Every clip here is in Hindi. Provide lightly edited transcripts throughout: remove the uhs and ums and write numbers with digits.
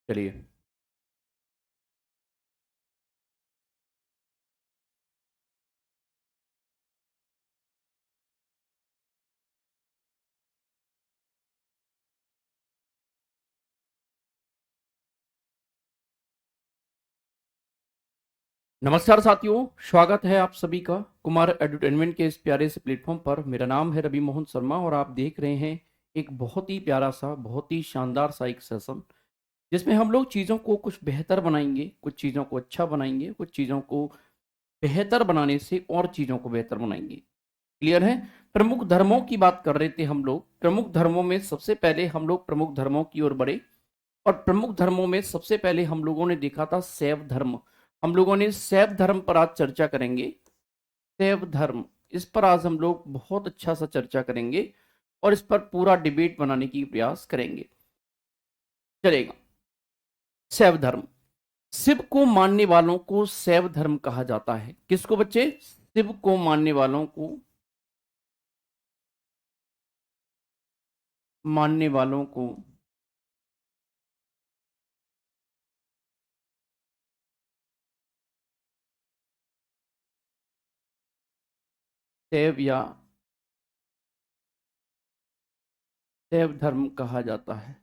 चलिए। नमस्कार साथियों, स्वागत है आप सभी का कुमार एडुटेनमेंट के इस प्यारे से प्लेटफॉर्म पर। मेरा नाम है रवि मोहन शर्मा और आप देख रहे हैं एक बहुत ही प्यारा सा, बहुत ही शानदार सा एक सेशन, जिसमें हम लोग चीज़ों को कुछ बेहतर बनाएंगे, कुछ चीज़ों को अच्छा बनाएंगे, कुछ चीज़ों को बेहतर बनाने से और चीज़ों को बेहतर बनाएंगे। क्लियर है? प्रमुख धर्मों की बात कर रहे थे हम लोग। प्रमुख धर्मों में सबसे पहले हम लोग प्रमुख धर्मों की ओर बढ़े और प्रमुख धर्मों में सबसे पहले हम लोगों ने देखा था शैव धर्म। हम लोगों ने शैव धर्म पर आज चर्चा करेंगे। शैव धर्म, इस पर आज हम लोग बहुत अच्छा सा चर्चा करेंगे और इस पर पूरा डिबेट बनाने की प्रयास करेंगे। चलेगा। शैव धर्म, शिव को मानने वालों को शैव धर्म कहा जाता है। किसको बच्चे? शिव को मानने वालों को शैव या शैव धर्म कहा जाता है।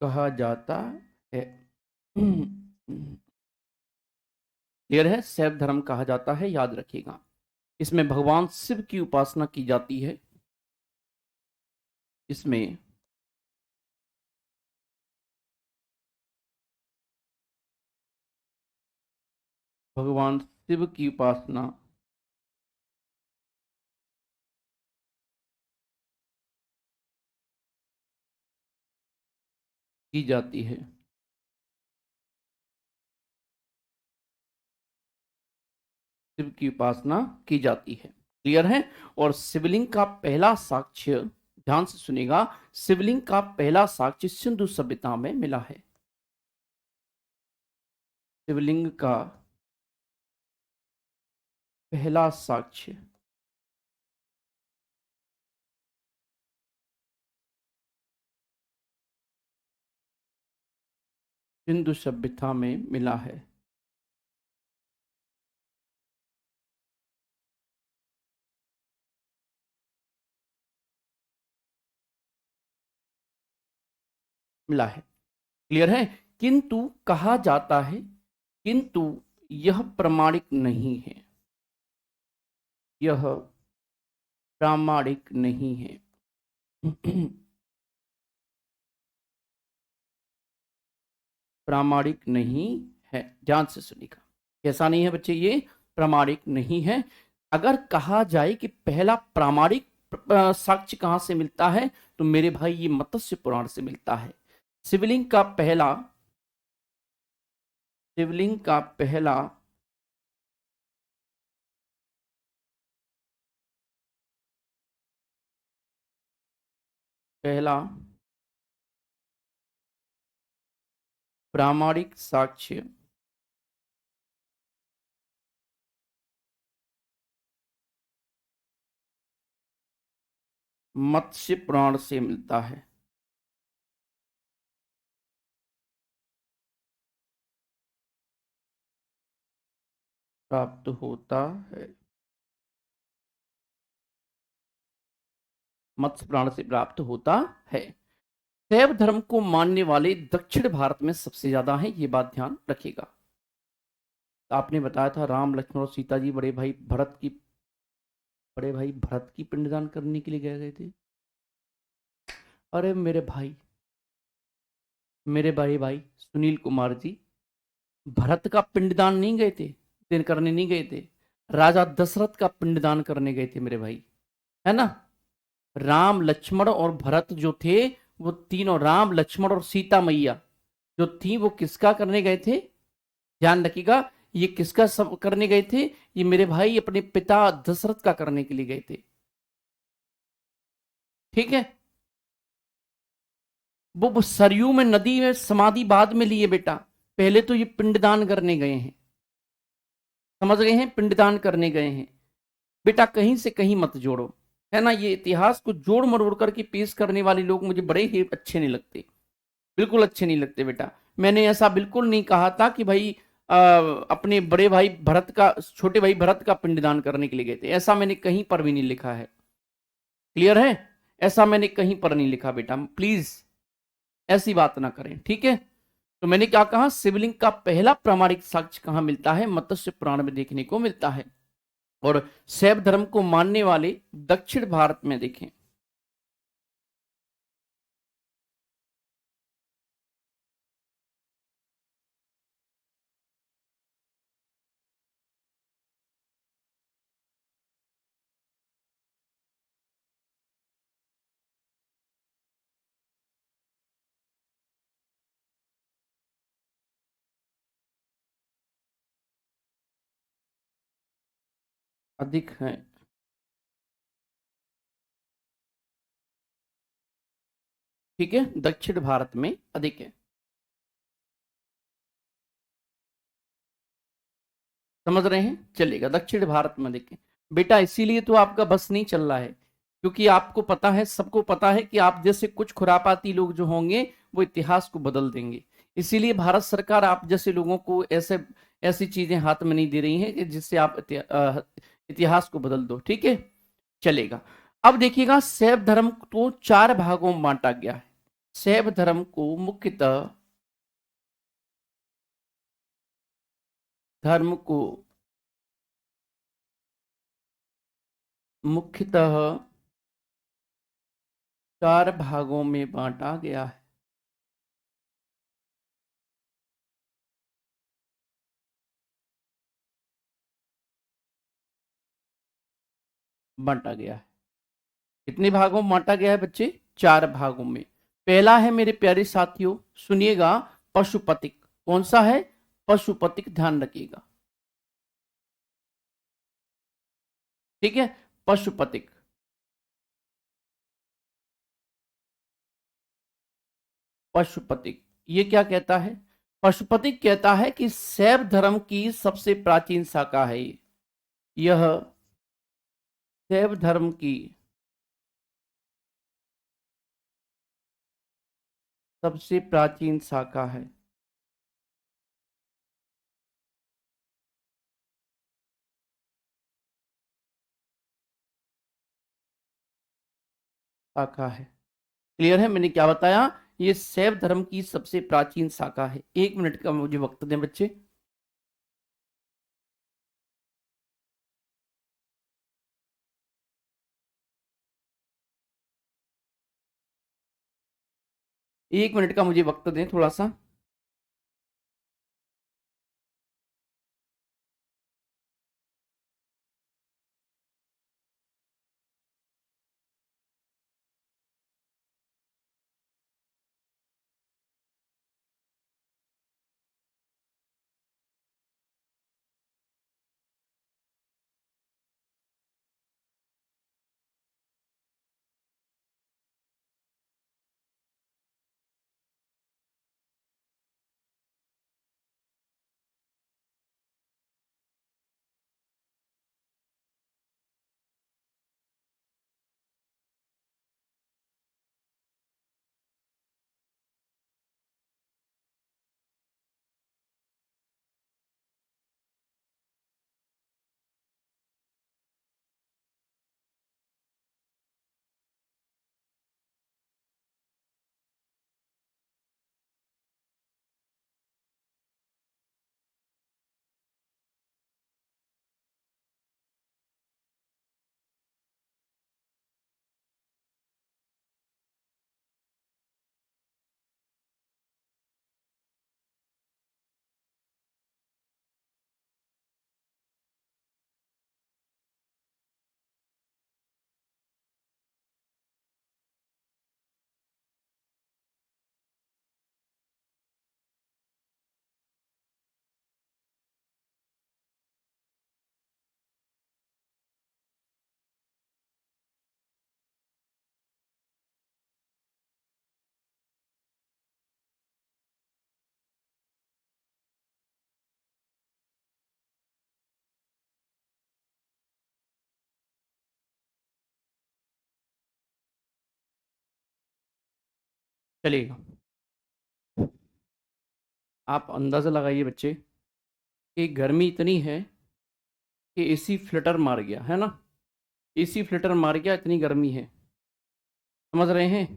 कहा जाता है। क्लियर है? शैव धर्म कहा जाता है, याद रखिएगा। इसमें भगवान शिव की उपासना की जाती है। इसमें भगवान शिव की उपासना की जाती है। शिव की उपासना की जाती है। क्लियर है? और शिवलिंग का पहला साक्ष्य, ध्यान से सुनेगा, शिवलिंग का पहला साक्ष्य सिंधु सभ्यता में मिला है। शिवलिंग का पहला साक्ष्य सिंधु सभ्यता में मिला है। मिला है। क्लियर है? किंतु कहा जाता है, किंतु यह प्रमाणिक नहीं है। यह प्रामाणिक नहीं है। प्रामाणिक नहीं है। ध्यान से सुनिएगा। कैसा नहीं है बच्चे? ये प्रामाणिक नहीं है। अगर कहा जाए कि पहला प्रामाणिक साक्ष्य कहां से मिलता है, तो मेरे भाई ये मत्स्य पुराण से मिलता है। शिवलिंग का पहला शिवलिंग का पहला पहला प्रामाणिक साक्ष्य मत्स्य पुराण से मिलता है। प्राप्त होता है। मत्स्य पुराण से प्राप्त होता है। शैव धर्म को मानने वाले दक्षिण भारत में सबसे ज्यादा हैं, ये बात ध्यान रखिएगा। तो आपने बताया था राम लक्ष्मण और सीता जी बड़े भाई भरत की पिंडदान करने के लिए गए थे। अरे मेरे भाई भाई सुनील कुमार जी, भरत का पिंडदान नहीं गए थे, दिन करने नहीं गए थे, राजा दशरथ का पिंडदान करने गए थे मेरे भाई, है ना। राम लक्ष्मण और भरत जो थे, वो तीनों, राम लक्ष्मण और सीता मैया जो थी, वो किसका करने गए थे, ध्यान रखिएगा। ये किसका सब करने गए थे, ये मेरे भाई अपने पिता दशरथ का करने के लिए गए थे। ठीक है। वो सरयू में, नदी में समाधि बाद में लिए बेटा, पहले तो ये पिंडदान करने गए हैं, समझ गए हैं, पिंडदान करने गए हैं। बेटा कहीं से कहीं मत जोड़ो, है ना। ये इतिहास को जोड़ मरोड़ करके पेश करने वाले लोग मुझे बड़े ही अच्छे नहीं लगते, बिल्कुल अच्छे नहीं लगते बेटा। मैंने ऐसा बिल्कुल नहीं कहा था कि भाई अपने बड़े भाई भरत का, छोटे भाई भरत का पिंडदान करने के लिए गए थे, ऐसा मैंने कहीं पर भी नहीं लिखा है। क्लियर है, ऐसा मैंने कहीं पर नहीं लिखा बेटा, प्लीज ऐसी बात ना करें, ठीक है। तो मैंने क्या कहा, शिवलिंग का पहला प्रामाणिक साक्ष्य कहां मिलता है, मत्स्य पुराण में देखने को मिलता है। और शैव धर्म को मानने वाले दक्षिण भारत में देखें, अधिक है। ठीक है, दक्षिण भारत में अधिक है, समझ रहे हैं, चलेगा, दक्षिण भारत में अधिक है। बेटा इसीलिए तो आपका बस नहीं चल रहा है, क्योंकि आपको पता है, सबको पता है कि आप जैसे कुछ खुरापाती लोग जो होंगे, वो इतिहास को बदल देंगे। इसीलिए भारत सरकार आप जैसे लोगों को ऐसे ऐसी चीजें हाथ में नहीं दे रही है कि जिससे आप इतिहास को बदल दो, ठीक है, चलेगा। अब देखिएगा, शैव धर्म को चार भागों में बांटा गया है। शैव धर्म को धर्म को मुख्यतः चार भागों में बांटा गया है, बांटा गया है। कितने भागों में बांटा गया है बच्चे, चार भागों में। पहला है मेरे प्यारे साथियों, सुनिएगा, पशुपतिक। कौन सा है, पशुपतिक, ध्यान रखिएगा, ठीक है, पशुपतिक। पशुपतिक ये क्या कहता है, पशुपतिक कहता है कि शैव धर्म की सबसे प्राचीन शाखा है ये। यह शैव धर्म की सबसे प्राचीन शाखा है। शाखा है, क्लियर है, मैंने क्या बताया, ये शैव धर्म की सबसे प्राचीन शाखा है। 1 मिनट का मुझे वक्त दें बच्चे। 1 मिनट का मुझे वक्त दें थोड़ा सा। चलिएगा, आप अंदाजा लगाइए बच्चे कि गर्मी इतनी है कि एसी फ्लिटर मार गया है ना। एसी फ्लिटर मार गया, इतनी गर्मी है, समझ रहे हैं।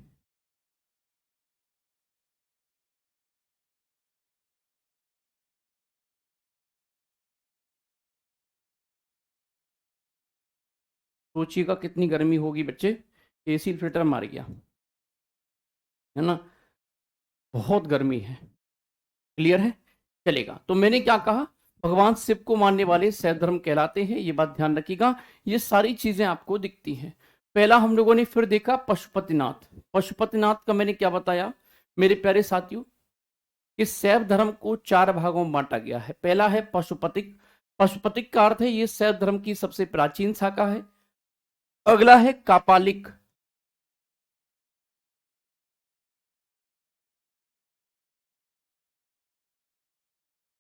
सोचिएगा कितनी गर्मी होगी बच्चे, एसी फिल्टर मार गया, है ना। बहुत गर्मी है। क्लियर है। चलेगा, तो मैंने क्या कहा, भगवान शिव को मानने वाले शैव धर्म कहलाते हैं, ये बात ध्यान रखिएगा। ये सारी चीजें आपको दिखती हैं। पहला हम लोगों ने फिर देखा पशुपतिनाथ। पशुपतिनाथ का मैंने क्या बताया मेरे प्यारे साथियों, कि शैव धर्म को 4 भागों में बांटा गया है। पहला है पशुपतिक। पशुपतिक का अर्थ है ये शैव धर्म की सबसे प्राचीन शाखा है। अगला है कापालिक।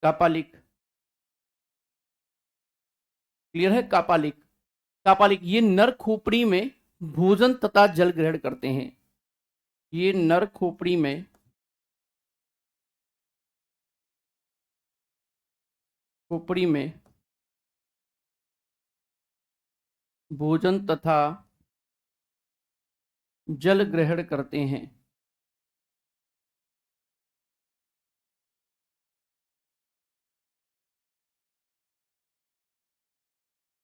कापालिक, क्लियर है। कापालिक, कापालिक ये नर खोपड़ी में भोजन तथा जल ग्रहण करते हैं। ये नर खोपड़ी में खोपड़ी में भोजन तथा जल ग्रहण करते हैं।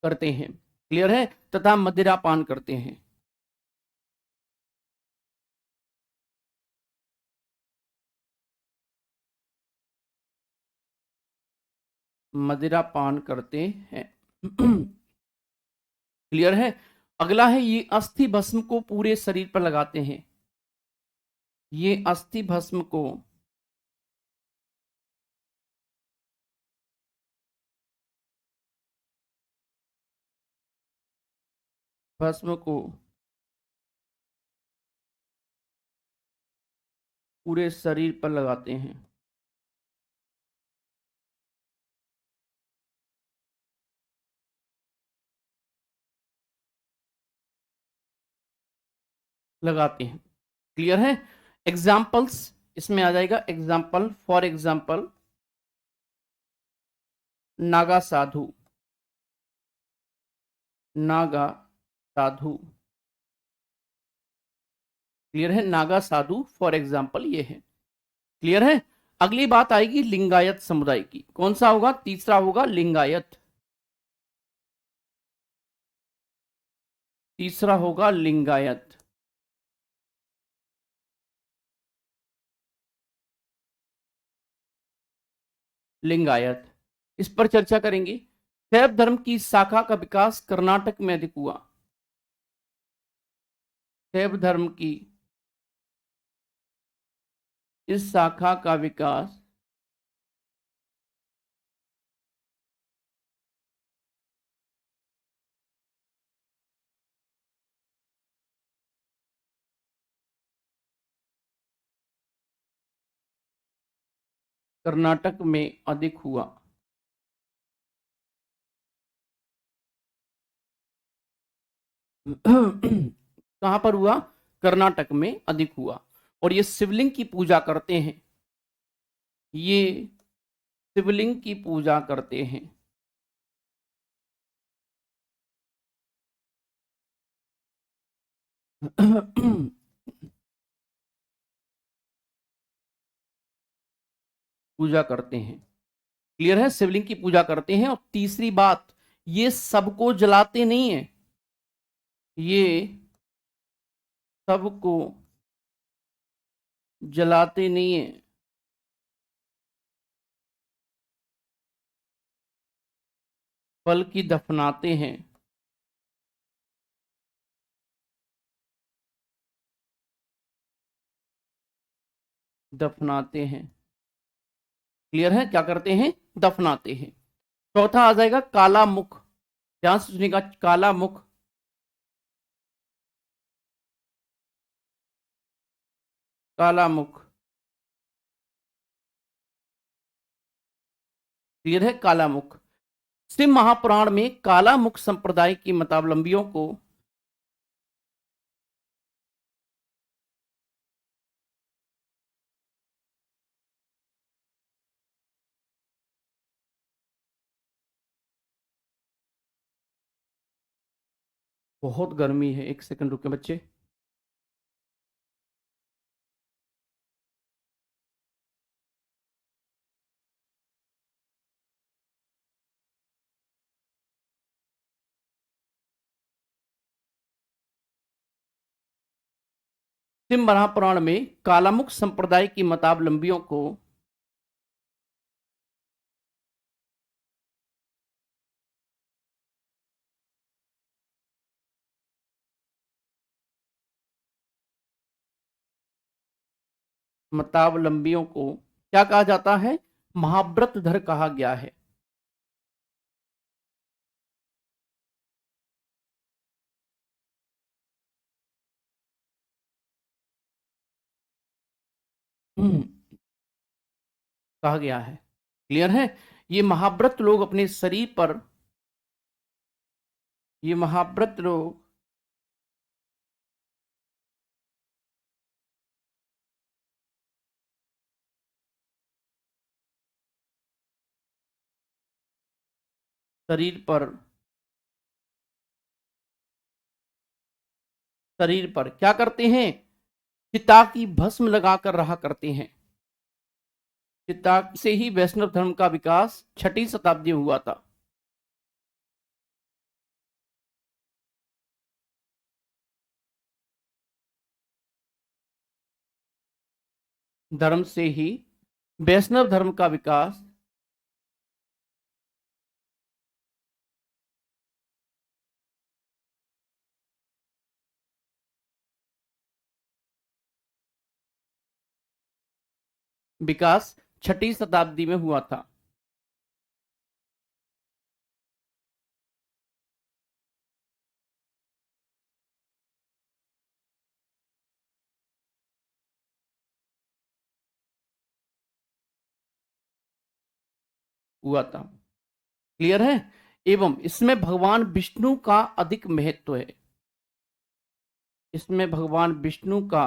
करते हैं, क्लियर है, तथा मदिरा पान करते हैं। मदिरा पान करते हैं। क्लियर है। अगला है ये अस्थि भस्म को पूरे शरीर पर लगाते हैं। ये अस्थि भस्म को पूरे शरीर पर लगाते हैं। लगाते हैं, क्लियर है। एग्जाम्पल्स इसमें आ जाएगा, example for example Naga Sadhu. Naga Sadhu, clear है। नागा साधु फॉर एग्जाम्पल ये है, क्लियर है। अगली बात आएगी लिंगायत समुदाय की। कौन सा होगा, तीसरा होगा लिंगायत। तीसरा होगा लिंगायत। लिंगायत, इस पर चर्चा करेंगे। शैव धर्म की शाखा का विकास कर्नाटक में अधिक हुआ। शैव धर्म की इस शाखा का विकास कर्नाटक में अधिक हुआ। कहां पर हुआ, कर्नाटक में अधिक हुआ। और ये शिवलिंग की पूजा करते हैं। ये शिवलिंग की पूजा करते हैं। पूजा करते हैं, क्लियर है। शिवलिंग की पूजा करते हैं। और तीसरी बात, ये सबको जलाते नहीं है। ये सबको जलाते नहीं है, बल्कि दफनाते हैं। दफनाते हैं, क्लियर है। क्या करते हैं, दफनाते हैं। चौथा आ जाएगा काला मुख। ध्यान से सुनिएगा, काला मुख। काला मुख, क्लियर है। काला मुख, शिव महापुराण में काला मुख संप्रदाय की मतावलंबियों को बहुत गर्मी है, एक सेकंड रुके बच्चे। शिव महापुराण में कालामुख संप्रदाय की मतावलंबियों को क्या कहा जाता है? महाव्रतधर कहा गया है। हम्म, कहा गया है। क्लियर है? ये महाव्रत लोग अपने शरीर पर ये महाव्रत लोग शरीर पर शरीर पर क्या करते हैं? चिता की भस्म लगाकर रहा करते हैं। चिता से ही वैष्णव धर्म का विकास 6ठी शताब्दी में हुआ था। धर्म से ही वैष्णव धर्म का विकास 6ठी शताब्दी में हुआ था। हुआ था। क्लियर है? एवं इसमें भगवान विष्णु का अधिक महत्व है। इसमें भगवान विष्णु का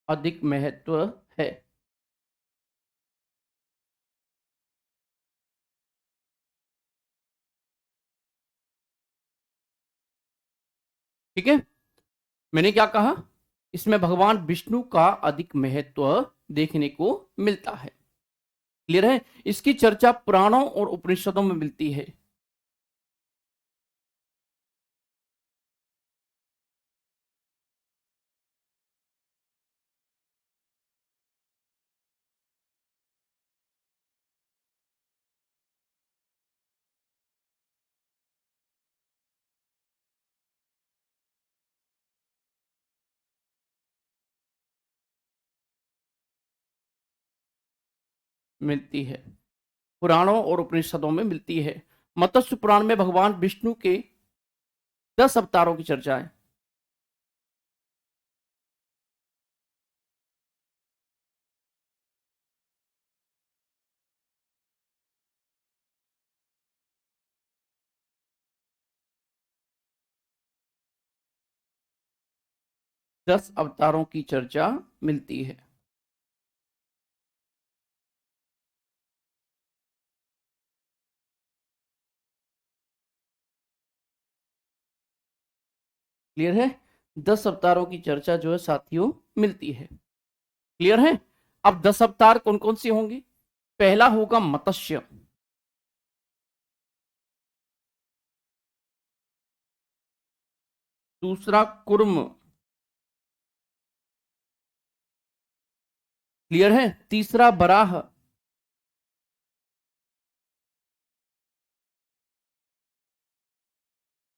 अधिक महत्व है। ठीक है? मैंने क्या कहा? इसमें भगवान विष्णु का अधिक महत्व देखने को मिलता है। क्लियर है? इसकी चर्चा पुराणों और उपनिषदों में मिलती है। मिलती है, पुराणों और उपनिषदों में मिलती है। मत्स्य पुराण में भगवान विष्णु के 10 अवतारों की चर्चा है। दस अवतारों की चर्चा मिलती है। क्लियर है? 10 अवतारों की चर्चा जो है साथियों मिलती है। क्लियर है? अब 10 अवतार कौन कौन से होंगे? पहला होगा मत्स्य। दूसरा कुर्म। क्लियर है? तीसरा बराह।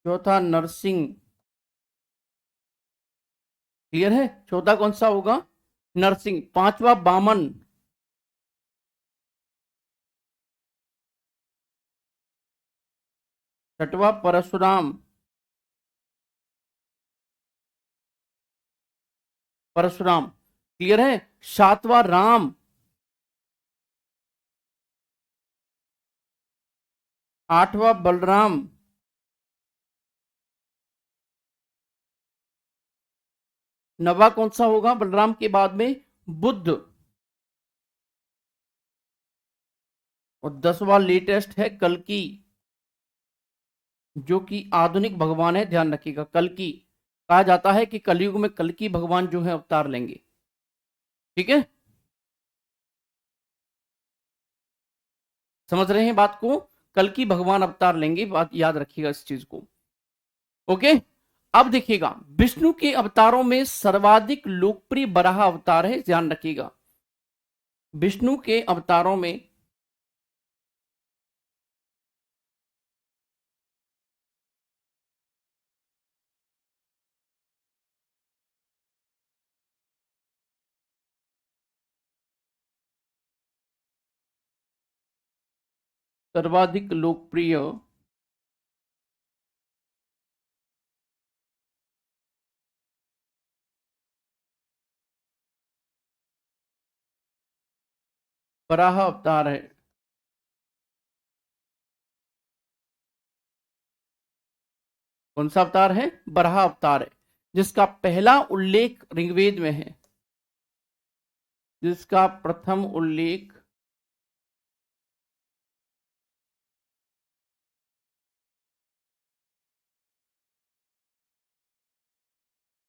चौथा नरसिंह। क्लियर है? चौथा कौन सा होगा? नरसिंह। पांचवा बामन। छठवा परशुराम। परशुराम। क्लियर है? सातवां राम। आठवां बलराम। नवा कौन सा होगा बलराम के बाद में? बुद्ध। और 10वां लेटेस्ट है कल्कि, जो कि आधुनिक भगवान है, ध्यान रखिएगा। कल्कि कहा जाता है कि कलयुग में कल्कि भगवान जो है अवतार लेंगे। ठीक है, समझ रहे हैं बात को? कल्कि भगवान अवतार लेंगे, बात याद रखिएगा इस चीज को। ओके, अब देखिएगा विष्णु के अवतारों में सर्वाधिक लोकप्रिय बराह अवतार है, ध्यान रखिएगा। विष्णु के अवतारों में सर्वाधिक लोकप्रिय बराह अवतार है। कौन सा अवतार है? बराह अवतार है, जिसका पहला उल्लेख ऋग्वेद में है, जिसका प्रथम उल्लेख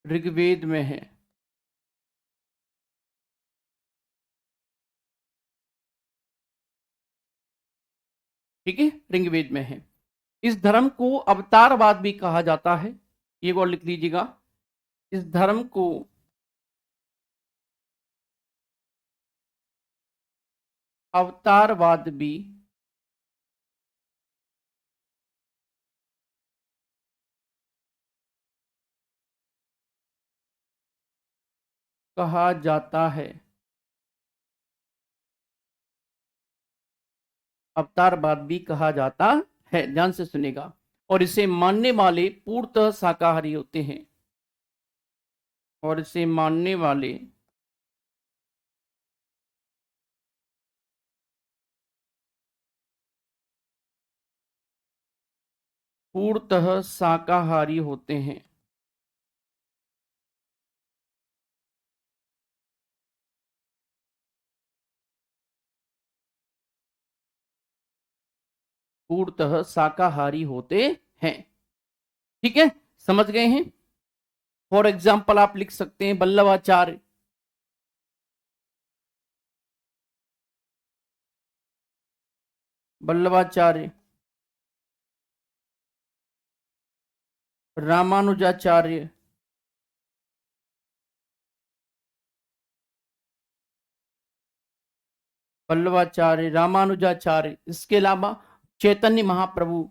ऋग्वेद में है। ठीक है, ऋग्वेद में है। इस धर्म को अवतारवाद भी कहा जाता है, ये और लिख लीजिएगा। इस धर्म को अवतारवाद भी कहा जाता है। अवतारवाद भी कहा जाता है, ध्यान से सुनेगा। और इसे मानने वाले पूर्णतः शाकाहारी होते हैं, और इसे मानने वाले पूर्णतः शाकाहारी होते हैं। पूर्णतः शाकाहारी होते हैं। ठीक है, समझ गए हैं? फॉर एग्जाम्पल आप लिख सकते हैं वल्लभाचार्य। वल्लभाचार्य, रामानुजाचार्य, वल्लभाचार्य, रामानुजाचार्य, इसके अलावा चैतन्य महाप्रभु,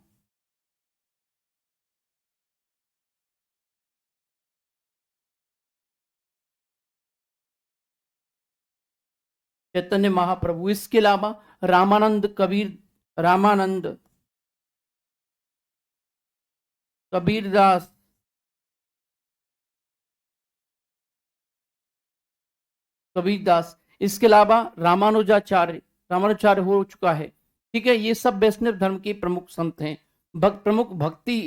चैतन्य महाप्रभु, इसके अलावा रामानंद कबीर, रामानंद, कबीरदास, कबीरदास, इसके अलावा रामानुजाचार्य, रामानुजाचार्य हो चुका है। ठीक है, ये सब वैष्णव धर्म के प्रमुख संत हैं, प्रमुख भक्ति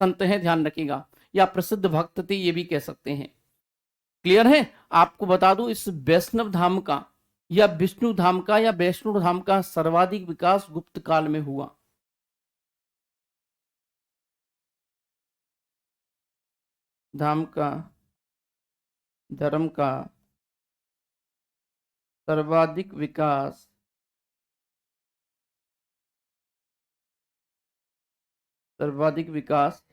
संत हैं, ध्यान रखिएगा। या प्रसिद्ध भक्त थे, ये भी कह सकते हैं। क्लियर है? आपको बता दूं, इस वैष्णव धाम का या विष्णु धाम का या वैष्णो धाम का सर्वाधिक विकास गुप्त काल में हुआ। धाम का, धर्म का सर्वाधिक विकास सर्वाधिक विकास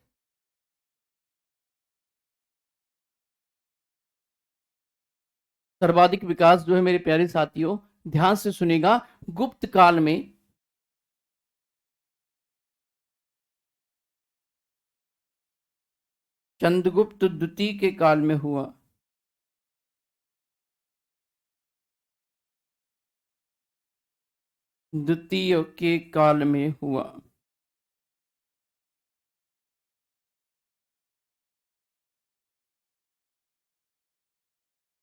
सर्वाधिक विकास जो है मेरे प्यारे साथियों, ध्यान से सुनेगा, गुप्त काल में चंद्रगुप्त द्वितीय के काल में हुआ। द्वितीय के काल में हुआ।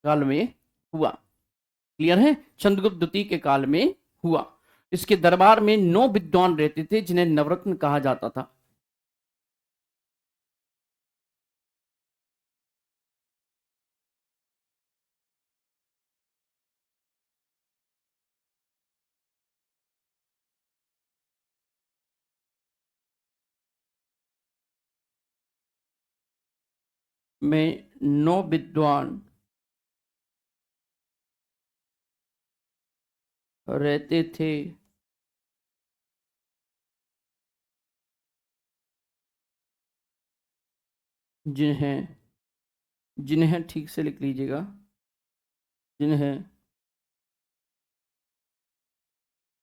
काल में हुआ। क्लियर है? चंद्रगुप्त द्वितीय के काल में हुआ। इसके दरबार में 9 विद्वान रहते थे, जिन्हें नवरत्न कहा जाता था। में 9 विद्वान रहते थे। जिन्हें जिन्हें ठीक से लिख लीजिएगा, जिन्हें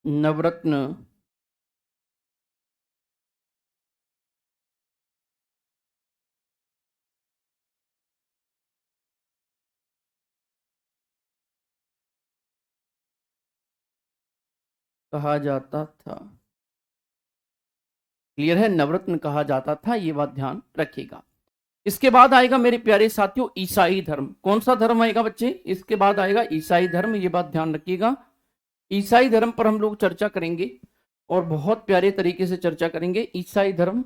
नवरत्न कहा जाता था। क्लियर है, नवरत्न कहा जाता था, ये बात ध्यान रखिएगा। इसके बाद आएगा मेरे प्यारे साथियों ईसाई धर्म। कौन सा धर्म आएगा बच्चे? इसके बाद आएगा ईसाई धर्म, ये बात ध्यान रखिएगा। ईसाई धर्म पर हम लोग चर्चा करेंगे और बहुत प्यारे तरीके से चर्चा करेंगे ईसाई धर्म।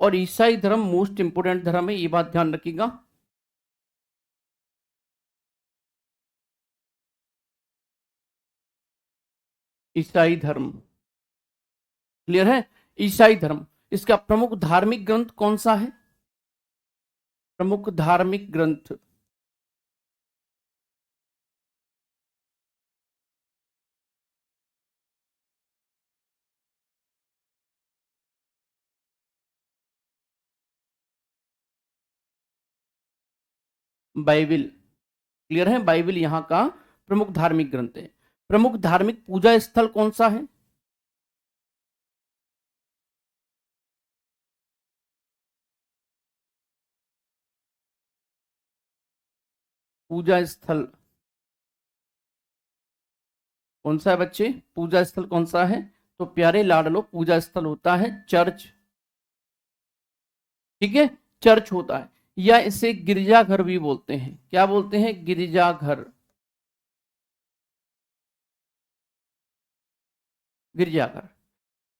और ईसाई धर्म मोस्ट इंपोर्टेंट धर्म है, ये बात ध्यान रखिएगा। ईसाई धर्म, क्लियर है? ईसाई धर्म, इसका प्रमुख धार्मिक ग्रंथ कौन सा है? प्रमुख धार्मिक ग्रंथ, बाइबिल। क्लियर है, बाइबिल यहाँ का प्रमुख धार्मिक ग्रंथ है। प्रमुख धार्मिक पूजा स्थल कौन सा है? पूजा स्थल कौन सा है बच्चे? पूजा स्थल कौन सा है? तो प्यारे लाडलो, पूजा स्थल होता है चर्च। ठीक है, चर्च होता है, या इसे गिरजाघर भी बोलते हैं। क्या बोलते हैं? गिरजाघर, गिरजाघर।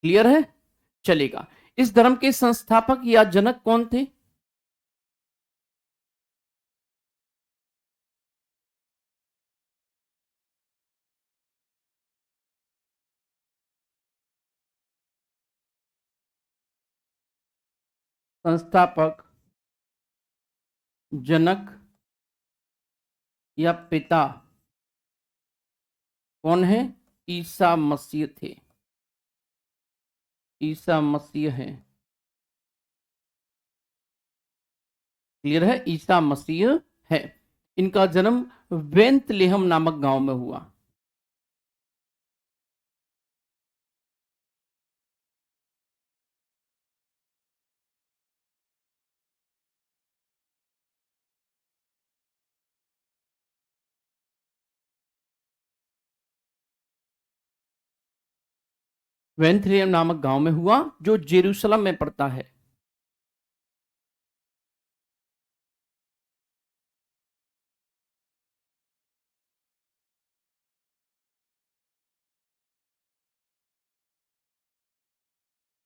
क्लियर है, चलेगा। इस धर्म के संस्थापक या जनक कौन थे? संस्थापक, जनक या पिता कौन है? ईसा मसीह थे, ईसा मसीह है। क्लियर है, ईसा मसीह है। इनका जन्म वेंतलेहम नामक गांव में हुआ। वेंथलेहम नामक गांव में हुआ, जो जेरूशलम में पड़ता है।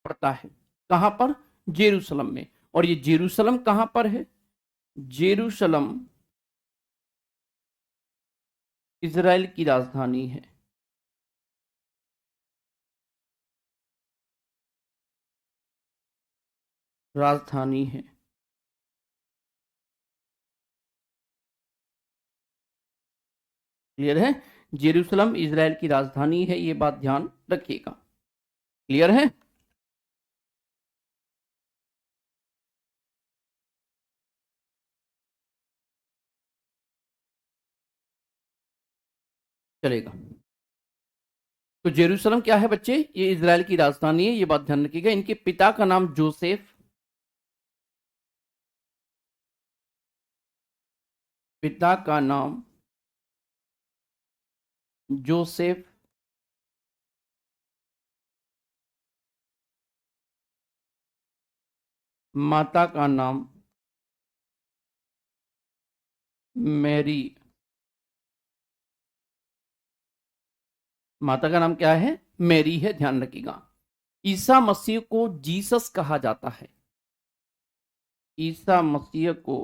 पड़ता है कहां पर? जेरूशलम में। और ये जेरूशलम कहां पर है? जेरूशलम इजराइल की राजधानी है। राजधानी है। क्लियर है, जेरूशलम इजराइल की राजधानी है, ये बात ध्यान रखिएगा। क्लियर है, चलेगा। तो जेरूशलम क्या है बच्चे? ये इजराइल की राजधानी है, ये बात ध्यान रखिएगा। इनके पिता का नाम जोसेफ, पिता का नाम जोसेफ, माता का नाम मैरी। माता का नाम क्या है? मैरी है, ध्यान रखिएगा। ईसा मसीह को जीसस कहा जाता है। ईसा मसीह को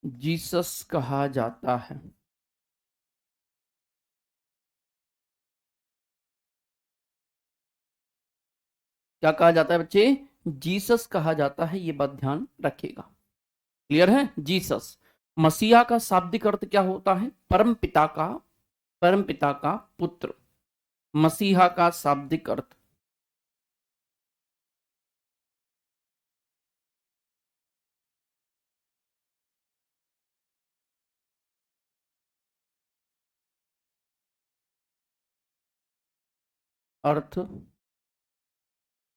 जीसस कहा जाता है। क्या कहा जाता है बच्चे? जीसस कहा जाता है, ये बात ध्यान रखिएगा। क्लियर है? जीसस। मसीहा का शाब्दिक अर्थ क्या होता है? परम पिता का पुत्र। मसीहा का शाब्दिक अर्थ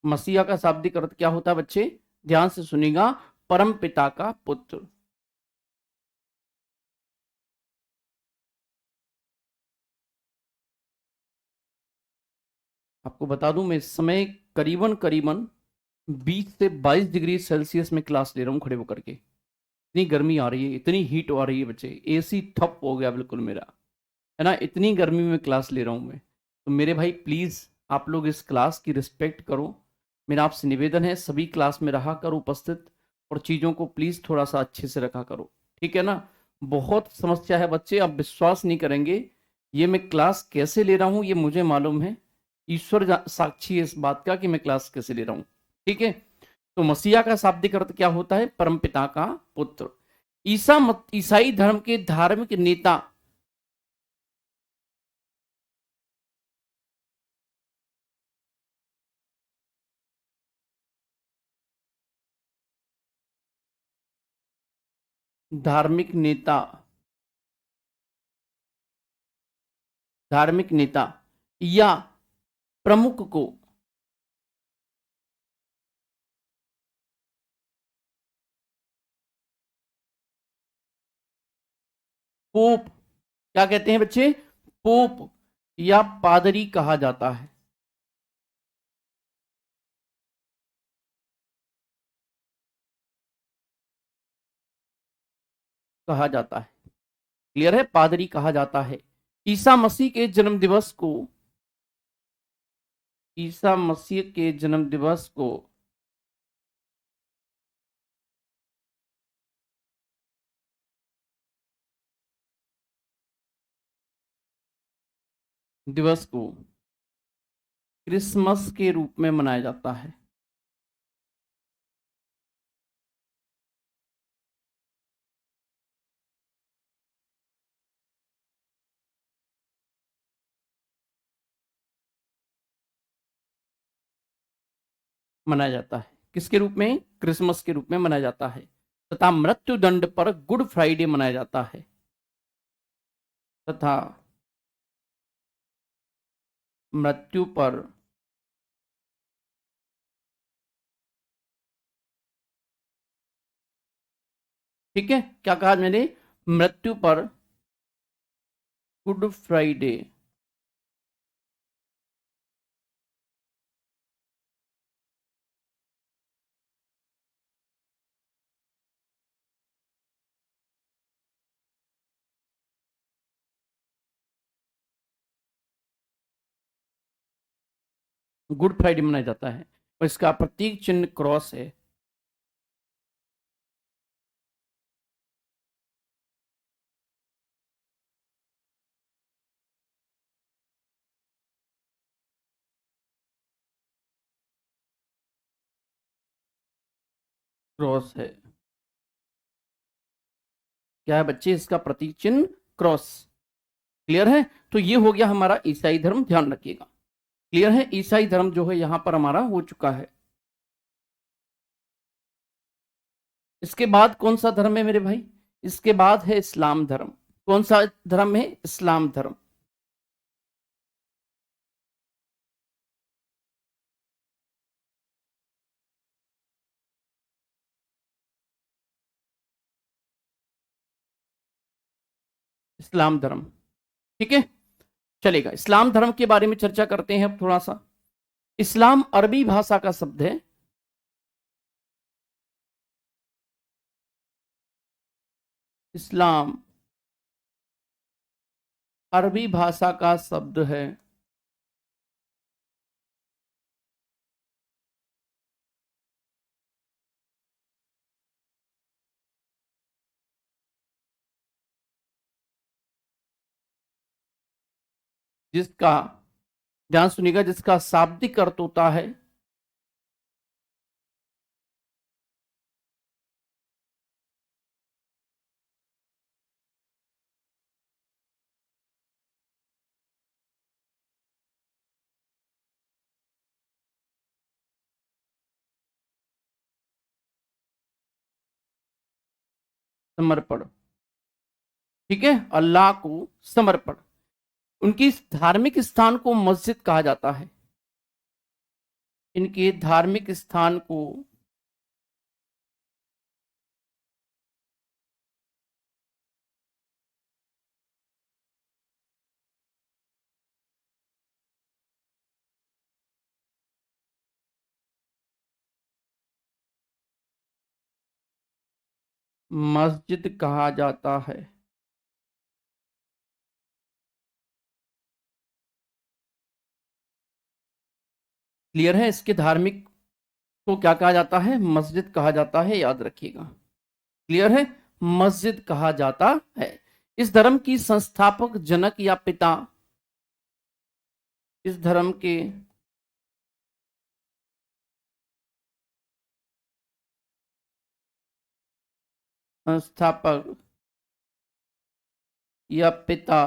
मसीहा का शाब्दिक अर्थ क्या होता है बच्चे? ध्यान से सुनिएगा, परम पिता का पुत्र। आपको बता दूं, मैं इस समय करीबन करीबन 20 से 22 डिग्री सेल्सियस में क्लास ले रहा हूं खड़े होकर के। इतनी गर्मी आ रही है, इतनी हीट आ रही है बच्चे, एसी ठप हो गया बिल्कुल मेरा, है ना। इतनी गर्मी में क्लास ले रहा हूं मैं। तो मेरे भाई प्लीज आप लोग इस क्लास की रिस्पेक्ट करो। मेरा आपसे निवेदन है, सभी क्लास में रहा करो उपस्थित, और चीजों को प्लीज थोड़ा सा अच्छे से रखा करो, ठीक है ना। बहुत समस्या है बच्चे, आप विश्वास नहीं करेंगे, ये मैं क्लास कैसे ले रहा हूं ये मुझे मालूम है। ईश्वर साक्षी है इस बात का कि मैं क्लास कैसे ले रहा हूं, ठीक है। तो मसीहा का शाब्दिक अर्थ क्या होता है? परमपिता का पुत्र। ईसाई धर्म के धार्मिक नेता। धार्मिक नेता। धार्मिक नेता या प्रमुख को पोप क्या कहते हैं बच्चे? पोप या पादरी कहा जाता है। कहा जाता है। क्लियर है? पादरी कहा जाता है। ईसा मसीह के जन्म दिवस को ईसा मसीह के जन्म दिवस को दिवस को क्रिसमस के रूप में मनाया जाता है। मनाया जाता है किसके रूप में? क्रिसमस के रूप में मनाया जाता है। तथा मृत्यु दंड पर गुड फ्राइडे मनाया जाता है। तथा मृत्यु पर, ठीक है, क्या कहा मैंने? मृत्यु पर गुड फ्राइडे। गुड फ्राइडे मनाया जाता है और इसका प्रतीक चिन्ह क्रॉस है। क्रॉस है। क्या है बच्चे? इसका प्रतीक चिन्ह क्रॉस। क्लियर है? तो ये हो गया हमारा ईसाई धर्म, ध्यान रखिएगा। क्लियर है? ईसाई धर्म जो है यहां पर हमारा हो चुका है। इसके बाद कौन सा धर्म है मेरे भाई? इसके बाद है इस्लाम धर्म। कौन सा धर्म है? इस्लाम धर्म। इस्लाम धर्म, ठीक है, चलेगा। इस्लाम धर्म के बारे में चर्चा करते हैं अब थोड़ा सा। इस्लाम अरबी भाषा का शब्द है। इस्लाम अरबी भाषा का शब्द है। जिसका, ध्यान सुनिएगा, जिसका शाब्दिक अर्थ होता है समर्पण। ठीक है, अल्लाह को समर्पण। उनकी इस धार्मिक स्थान को मस्जिद कहा जाता है। इनके धार्मिक स्थान को मस्जिद कहा जाता है। क्लियर है? इसके धार्मिक को क्या कहा जाता है? मस्जिद कहा जाता है, याद रखिएगा। क्लियर है? मस्जिद कहा जाता है। इस धर्म की संस्थापक जनक या पिता, इस धर्म के संस्थापक या पिता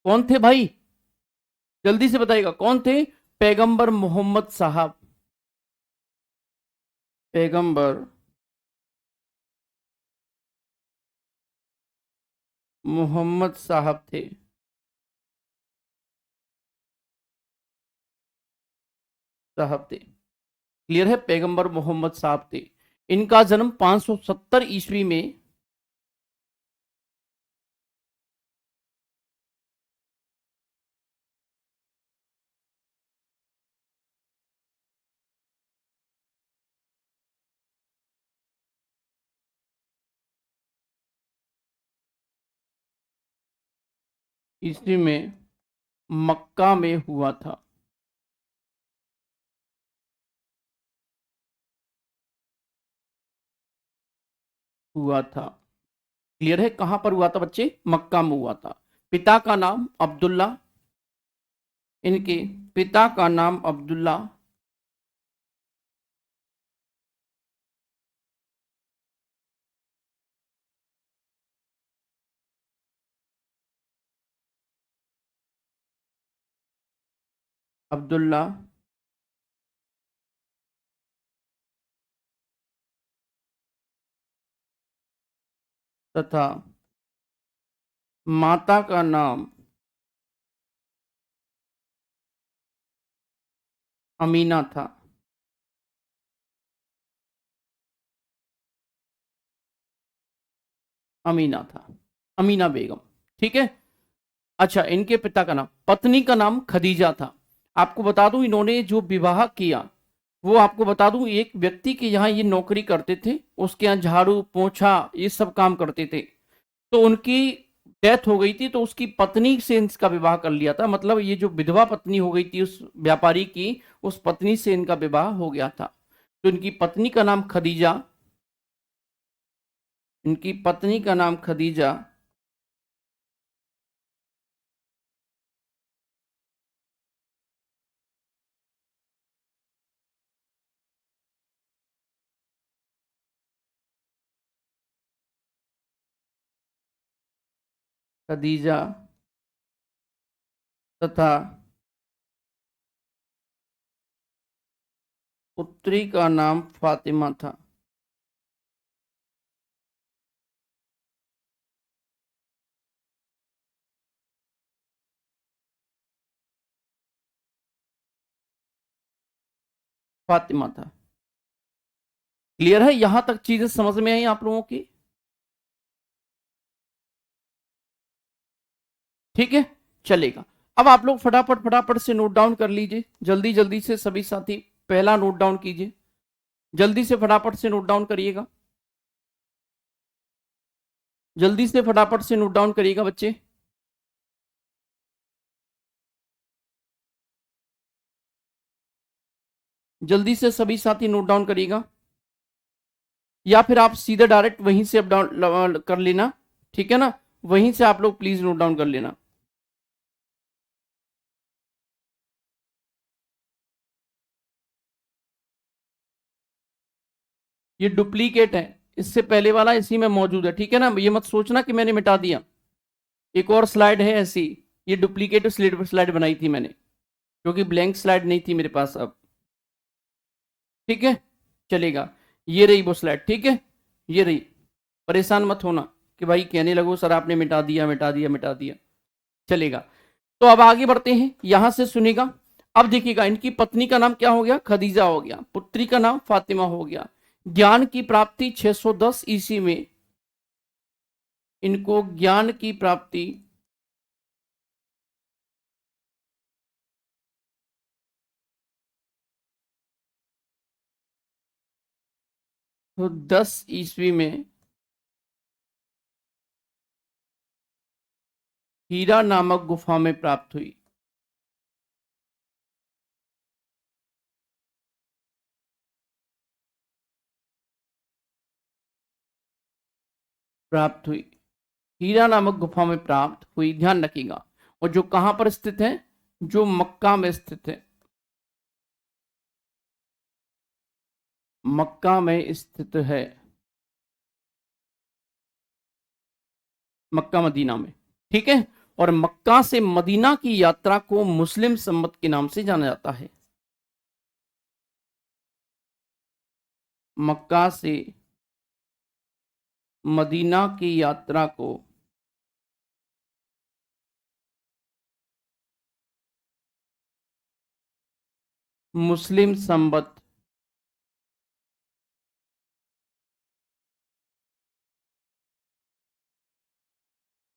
कौन थे भाई? जल्दी से बताइएगा, कौन थे? पैगंबर मोहम्मद साहब। पैगंबर मोहम्मद साहब थे। साहब थे। क्लियर है? पैगंबर मोहम्मद साहब थे। इनका जन्म 570 ईस्वी में ईस्वी में मक्का में हुआ था। हुआ था। क्लियर है? कहां पर हुआ था बच्चे? मक्का में हुआ था। पिता का नाम अब्दुल्ला। इनके पिता का नाम अब्दुल्ला। अब्दुल्ला तथा माता का नाम अमीना था। अमीना था, अमीना बेगम। ठीक है। अच्छा, इनके पिता का नाम, पत्नी का नाम खदीजा था। आपको बता दूं, इन्होंने जो विवाह किया वो आपको बता दूं एक व्यक्ति के यहाँ ये नौकरी करते थे, उसके यहाँ झाड़ू पोछा ये सब काम करते थे। तो उनकी डेथ हो गई थी, तो उसकी पत्नी से इनका विवाह कर लिया था। मतलब ये जो विधवा पत्नी हो गई थी उस व्यापारी की, उस पत्नी से इनका विवाह हो गया था। तो इनकी पत्नी का नाम खदीजा। इनकी पत्नी का नाम खदीजा। खदीजा तथा पुत्री का नाम फातिमा था। फातिमा था। क्लियर है? यहां तक चीजें समझ में आई आप लोगों की? ठीक है, चलेगा। अब आप लोग फटाफट फटाफट से नोट डाउन कर लीजिए, जल्दी जल्दी से सभी साथी। पहला नोट डाउन कीजिए, जल्दी से फटाफट से नोट डाउन करिएगा। जल्दी से फटाफट से नोट डाउन करिएगा बच्चे। जल्दी से सभी साथी नोट डाउन करिएगा, या फिर आप सीधे डायरेक्ट वहीं से अप डाउन कर लेना। ठीक है ना? वहीं से आप लोग प्लीज नोट डाउन कर लेना। ये डुप्लीकेट है, इससे पहले वाला इसी में मौजूद है। ठीक है ना? ये मत सोचना कि मैंने मिटा दिया। एक और स्लाइड है ऐसी, ये डुप्लीकेट स्लाइड स्लाइड बनाई थी मैंने, क्योंकि ब्लैंक स्लाइड नहीं थी मेरे पास अब। ठीक है, चलेगा। ये रही वो स्लाइड। ठीक है, ये रही। परेशान मत होना कि भाई कहने लगो सर आपने मिटा दिया मिटा दिया मिटा दिया, चलेगा। तो अब आगे बढ़ते हैं, यहां से सुनेगा। अब देखिएगा, इनकी पत्नी का नाम क्या हो गया, खदीजा हो गया, पुत्री का नाम फातिमा हो गया। ज्ञान की प्राप्ति 610 ईस्वी में, इनको ज्ञान की प्राप्ति 10 ईस्वी में हीरा नामक गुफा में प्राप्त हुई। प्राप्त हुई, हीरा नामक गुफा में प्राप्त हुई, ध्यान रखिएगा। और जो कहां पर स्थित है, जो मक्का में स्थित है, मक्का में स्थित है, मक्का मदीना में, ठीक है। और मक्का से मदीना की यात्रा को मुस्लिम सम्मत के नाम से जाना जाता है। मक्का से मदीना की यात्रा को मुस्लिम संवत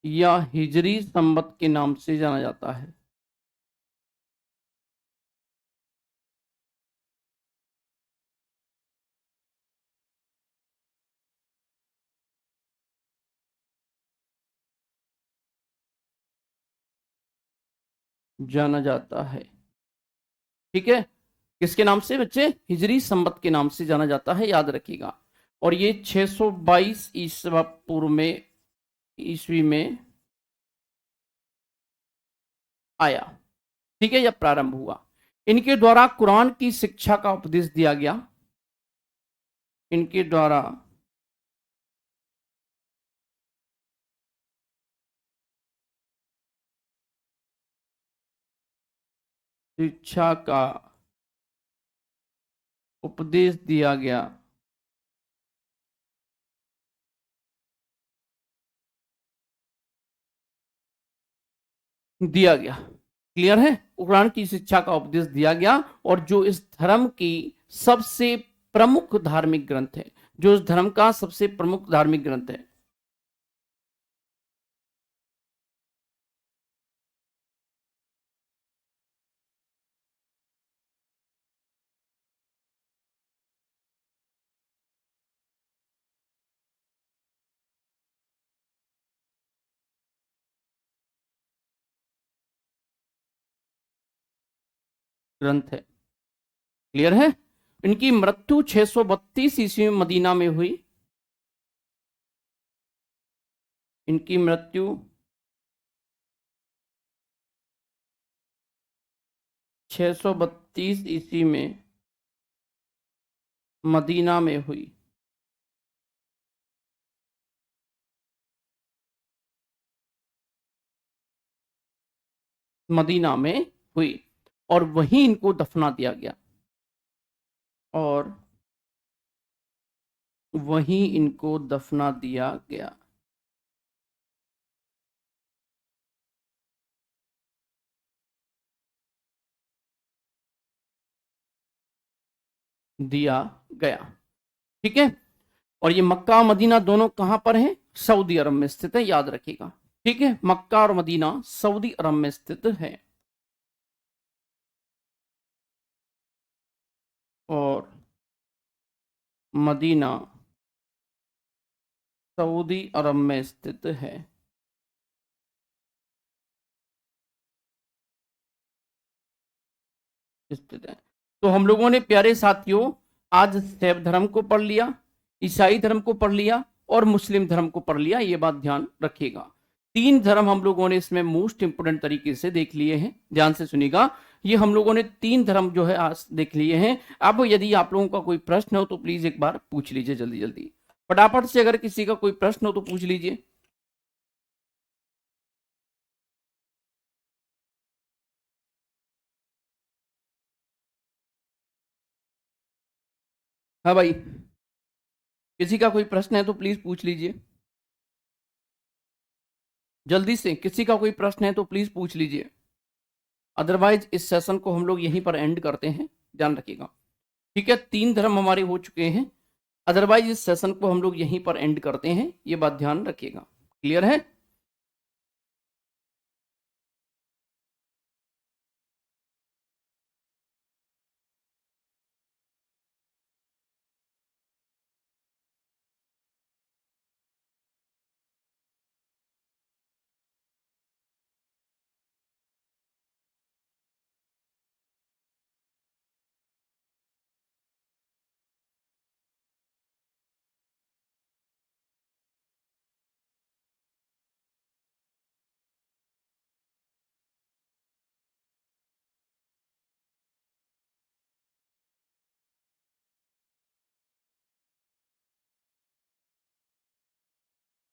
या हिजरी संवत के नाम से जाना जाता है। जाना जाता है, ठीक है। किसके नाम से बच्चे, हिजरी संवत के नाम से जाना जाता है, याद रखिएगा। और ये 622 ईस्वी पूर्व में, ईस्वी में आया, ठीक है, जब प्रारंभ हुआ। इनके द्वारा कुरान की शिक्षा का उपदेश दिया गया। इनके द्वारा शिक्षा का उपदेश दिया गया। दिया गया, क्लियर है, कुरान की शिक्षा का उपदेश दिया गया। और जो इस धर्म की सबसे प्रमुख धार्मिक ग्रंथ है, जो इस धर्म का सबसे प्रमुख धार्मिक ग्रंथ है। ग्रंथ है, क्लियर है। इनकी मृत्यु 632 ईस्वी में मदीना में हुई। इनकी मृत्यु 632 ईस्वी में मदीना में हुई। मदीना में हुई, और वहीं इनको दफना दिया गया। और वहीं इनको दफना दिया गया। दिया गया, ठीक है। और ये मक्का और मदीना दोनों कहां पर हैं, सऊदी अरब में स्थित है, याद रखिएगा, ठीक है। मक्का और मदीना सऊदी अरब में स्थित है। और मदीना सऊदी अरब में स्थित है। स्थित है। तो हम लोगों ने प्यारे साथियों आज शैव धर्म को पढ़ लिया, ईसाई धर्म को पढ़ लिया, और मुस्लिम धर्म को पढ़ लिया, ये बात ध्यान रखिएगा। तीन धर्म हम लोगों ने इसमें मोस्ट इंपोर्टेंट तरीके से देख लिए हैं, ध्यान से सुनिएगा। ये हम लोगों ने तीन धर्म जो है आज देख लिए हैं। अब यदि आप लोगों का कोई प्रश्न हो तो प्लीज एक बार पूछ लीजिए, जल्दी जल्दी फटाफट से, अगर किसी का कोई प्रश्न हो तो पूछ लीजिए। हाँ भाई। किसी का कोई प्रश्न है तो प्लीज पूछ लीजिए, जल्दी से। किसी का कोई प्रश्न है तो प्लीज पूछ लीजिए, अदरवाइज इस सेशन को हम लोग यहीं पर एंड करते हैं। ध्यान रखिएगा, ठीक है। 3 धर्म हमारे हो चुके हैं, अदरवाइज इस सेशन को हम लोग यहीं पर एंड करते हैं, ये बात ध्यान रखिएगा। क्लियर है?